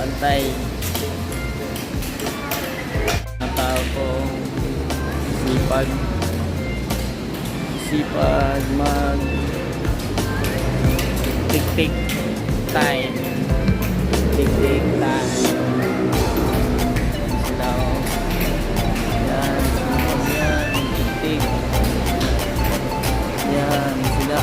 pantay. Ang tao ko sipag mag tik time tik time sila oh. Yan tik yan sila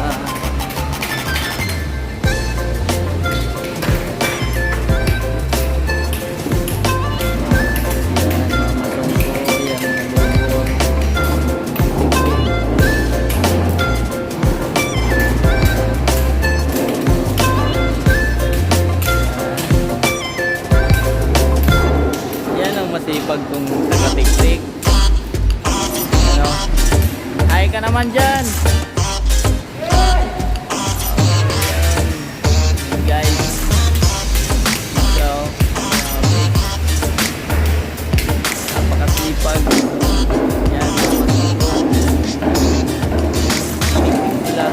masipag kung nakatik-tik. Ano? Ay ka naman dyan. Guys. So, napakasipag. Yan. Tik-tik sila.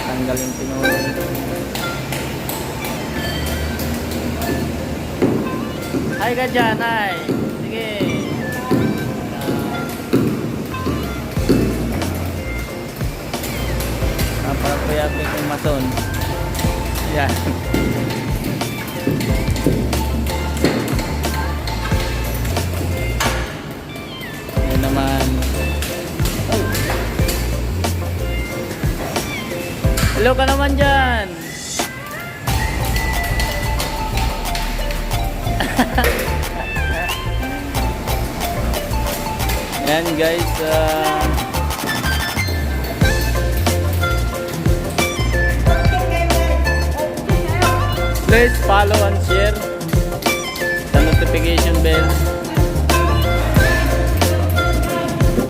Tanggalin Pinoy. Hi ka dyan, hi. Sige. Napakapayapin yung mason. Yan. Yan naman. Hello ka naman dyan. Yan guys, please follow and share the notification bell.